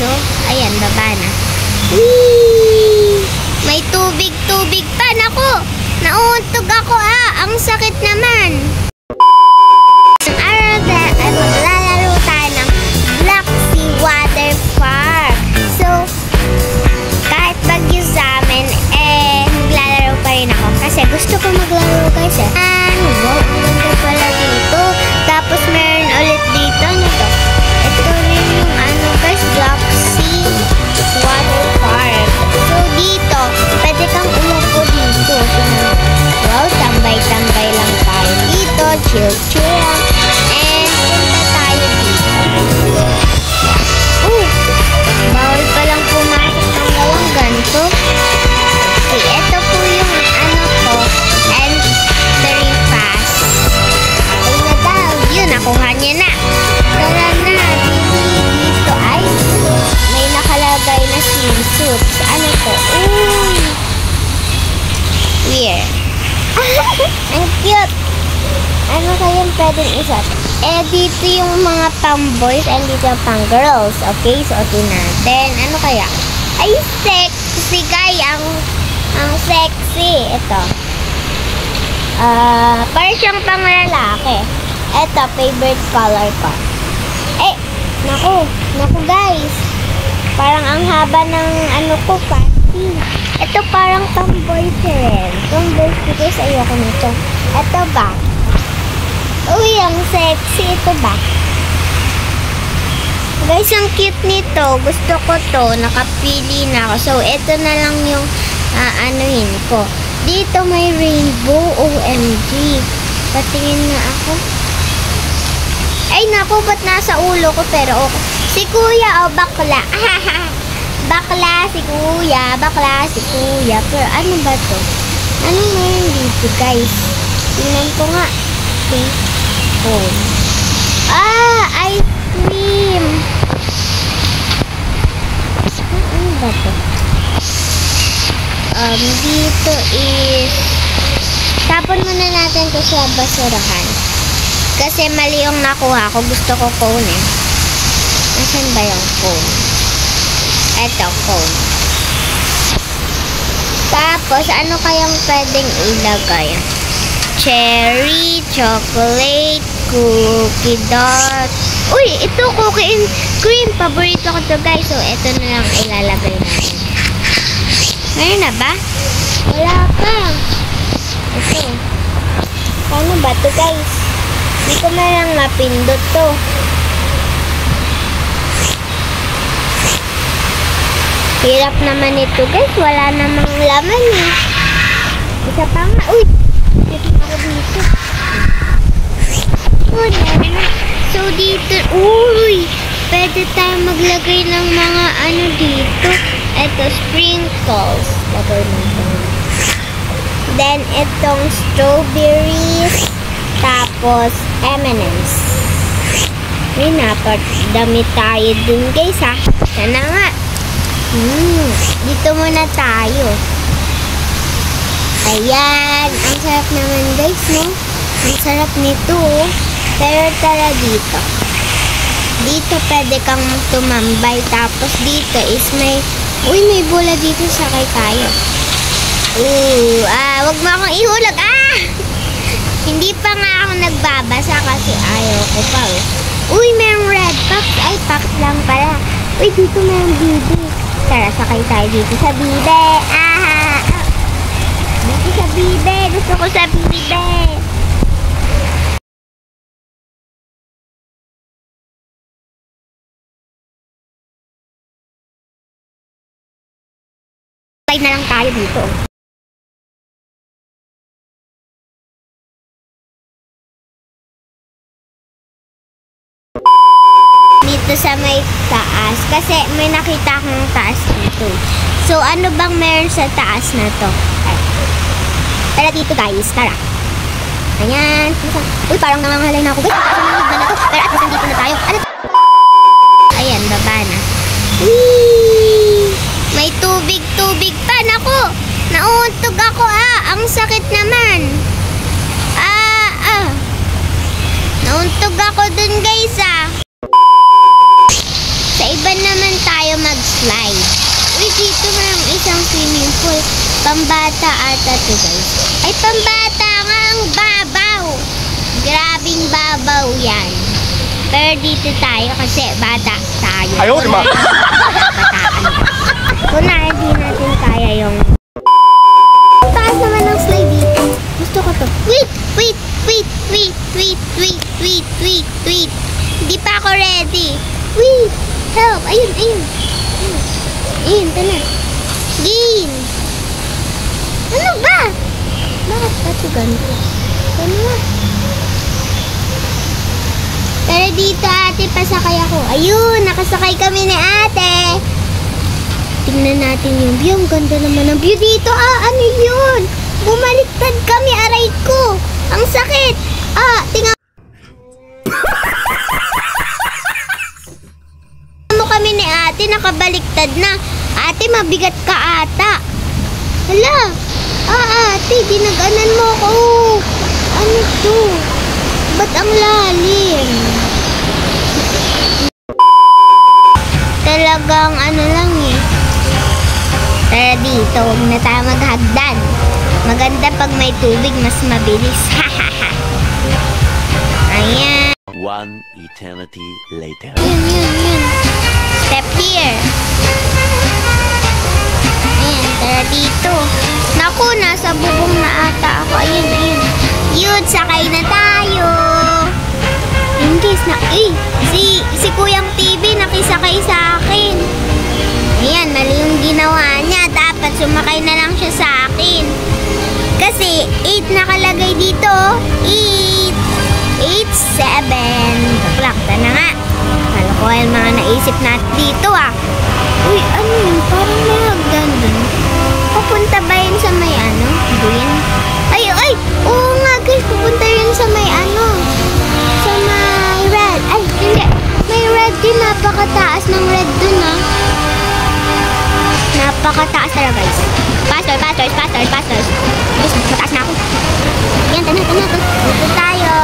oh. Ayan, baba na. Whee! May tubig-tubig pa. Naku! Nauuntog ako Ang sakit naman. Ang araw na ay maglalaro tayo ng Black Sea Water Park. So, kahit bagyo sa amin, maglalaro pa rin ako. Kasi gusto ko maglaro guys Wow, ang ganda pala dito. Tapos meron ulit dito. Ano to? Ito rin yung guys, Black Sea Water Park. So dito, pwede kang umupo dito. Wow, tambay-tambay lang tayo dito. Chill-chill lang. And punta tayo dito. Bawal palang pumasok ng gawang ganito. Okay, ito po yung ko. Entry pass. Okay na daw. Yun, nakuha niya na. Tara na. Dito ay may nakalagay na swimsuit. Ano to? Weird. Ang cute. Ano kayang pwedeng isot? Dito yung mga pang-boys and dito yung pang-girls. Okay, suotin natin. Ano kaya? Ay, sexy guy. Ang sexy. Ito. Parang siyang pang-lalaki. Ito, favorite color ko. Naku guys. Parang ang haba ng ko, panty. Ito parang pang-boys rin. Pang-boys because ayoko nito. Ito ba? Uy, ang sexy. Ito ba? Guys, ang cute nito. Gusto ko to. Nakapili na ako. So, ito na lang yung anuhin ko. Dito may rainbow. OMG. Patingin na ako. Ay, naku. Ba't nasa ulo ko? Pero okay. Si kuya, bakla. Bakla si kuya. Bakla si kuya. Pero ano ba to? Ano meron dito, guys? Tingnan ko nga. Okay. Ice cream. Ano ba to? Dito is tapon muna natin to sa basurahan. Kasi mali yung nakuha ko. Gusto ko cone Nasaan ba yung cone? Eto, cone. Tapos, ano kayang pwedeng ilagay? Cherry, chocolate, cookie dot. Uy, ito cookie and cream. Paborito ko to guys. So, ito na lang ilalagay natin. Ngayon na ba? Wala pa. Ito. Paano ba to guys? Hindi ko na lang mapindot to. Hirap naman ito guys. Wala namang laman Isa pa nga. Uy! Dito ako dito. So dito. Uy! Pwede tayo maglagay ng mga dito. Ito, sprinkles. Lagay natin. Then, itong strawberries. Tapos, M&M's. May napadami tayo dun, guys, Sana nga. Dito muna tayo. Ayan. Ang sarap naman, guys, no? Ang sarap nito, Pero, tara dito. Dito, pwede kang tumambay. Tapos, dito is may may bola dito, sakay tayo. Wag mo akong ihulog. Hindi pa nga ako nagbabasa kasi ayaw ko pa. Mayroong red packs. Ay, packs lang pala. Dito mayroong bibi. Tara, sakay tayo dito sa bibi. Dito sa bibi. Gusto ko sa bibi. Na lang tayo dito. Dito sa may taas. Kasi may nakita akong taas dito. So, ano bang meron sa taas na to? Tara dito guys. Tara. Ayan. Parang nangangalay na ako. Guys, nakasunod na to. Pero at least nandito na tayo. Ayan, baba na. May tubig-tubig pa. Naku! Nauuntog ako Ang sakit naman. Nauuntog ako dun guys Sa iba naman tayo Pambata ata to guys. Ay, pambata nga ang babaw. Grabing babaw yan. Pero dito tayo kasi bata tayo. Ayaw, di ba? Kunwari di natin kaya yung... Taas naman ang slide dito. Gusto ko to. Wait. Hindi pa ako ready. Wait. Help. Ayun. Ayun, tala. Gin. Ano ba? Bakit ba ito ganito? Ano ba? Pero dito ate, pasakay ako. Ayun, nakasakay kami ni ate. Tingnan natin yung view. Ang ganda naman ang view dito. Ano yun? Bumaliktad kami, aray ko. Ang sakit. Tingnan mo kami ni ate, nakabaliktad na. Ate, mabigat ka ata. Hala. Ate, ginaganan mo ako. Ano to? Ba't ang lalim? Talagang ano lang eh. Tara dito, huwag na tayo maghagdan. Maganda pag may tubig, mas mabilis. Ayan. One eternity later. Yun. Step here. Ayan, tara dito. Naku, nasa bubong na ata ako. Ayun. Yun, sakay na tayo. Hindi, si Kuyang TV nakisakay sa akin. Ayan, mali yung ginawa niya. Dapat sumakay na lang siya sa akin. Kasi 8 nakalagay dito. 8, 7. Baklakta na nga. Kalokohan mga naisip natin dito Uy, ano yun? Parang may hagdan dun. Pupunta ba yun sa may ano? Green? Ay! Oo nga guys, pupunta yun sa may ano? Sa may red. Ay, hindi. May red din. Napakataas ng red dun Napakataas talaga guys. Pastors. Guys, mataas na ako. Yan, tanah. Dito tayo.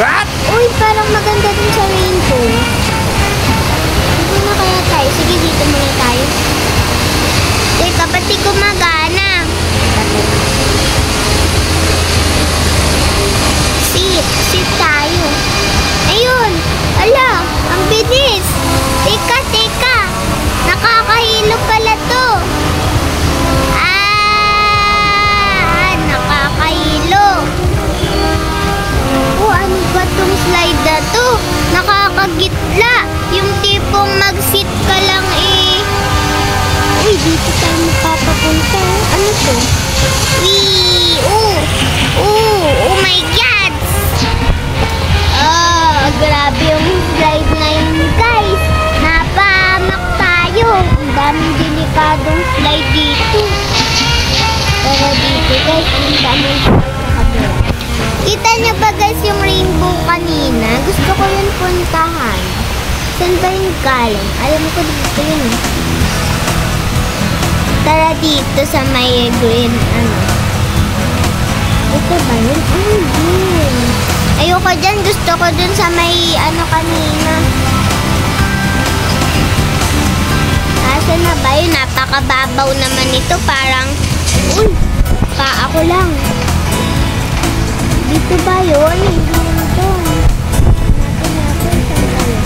What? Uy, parang maganda dun sa rainbow. Dito na kaya tayo. Sige, dito muna tayo. Teka, ba't di gumagana? Sit tayo. Ayun. Ala, ang bilis. Teka. Nakakahilo pala to. Nakakahilo. Ano ba tong slide na to? Nakakagitla. Yung tipong mag-sit ka lang Uy, dito tayo mapapapunta. Ano to? Oh my God! Grabe yung slide na yun, guys. Napahamak tayo. Ang daming delikadong slide dito. Pero dito, guys, ang daming slide sa kabila. Kita niyo ba, guys, yung rainbow kanina? Gusto ko yun puntahan. Saan ba yung galing? Alam ko dito yun Tara dito sa may green, Ito ba yun? Green. Ayoko dyan. Gusto ko dun sa may, kanina. Asan na ba yun? Napakababaw naman ito. Parang, pa ako lang. Dito ba yun? Hindi naman ito. Saan tayo?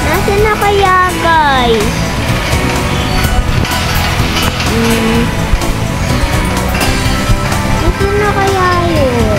Nasaan na kaya, guys? Nasaan na kaya yun?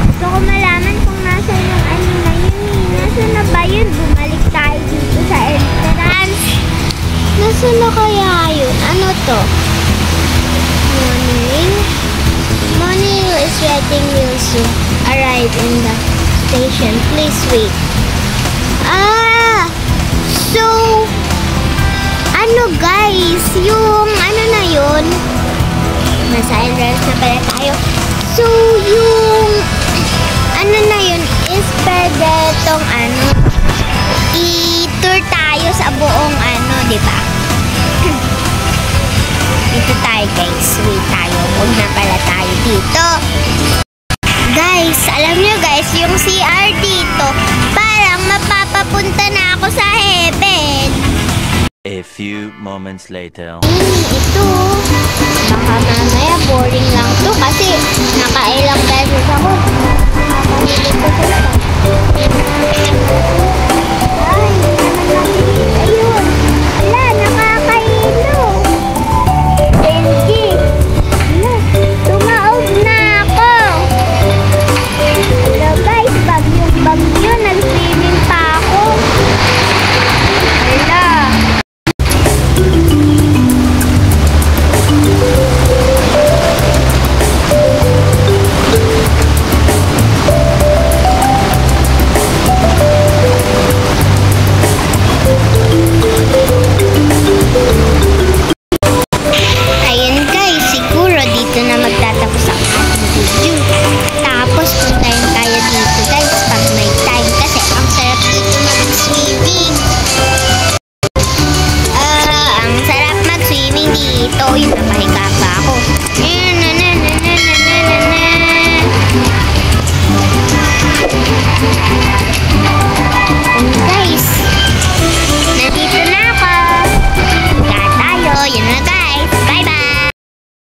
Gusto ko malaman kung nasaan yung na yun Nasaan na ba yun? Bumalik tayo dito sa entrance. Nasaan na kaya yun? Ano to? Morning is waiting, will soon arrive in the station. Please wait. So, guys, yung na yun, nasa entrance na pala tayo. So, yung na yun is pwede tong i-tour tayo sa buong di ba? Dito tayo, guys. Wait tayo. Huwag na pala tayo dito. Guys, alam nyo guys, yung CR dito, parang mapapapunta na ako A few moments later. Ito. Baka mamaya boring lang to kasi nakailang beses ako. Nakakalimutan ko sila. Ay, ayun. Wala, nakakaino. Benji. Wala, tumaog na ako. Hello guys, bagyong-bagyo. Nag-swimming pa ako. Wala. Ayun guys, siguro dito na magtatapos ang ating video. Tapos puntayin tayo dito guys pag may time kasi ang sarap dito mag-swimming. Ang sarap mag-swimming dito. Yung napahiga pa ako. Ayun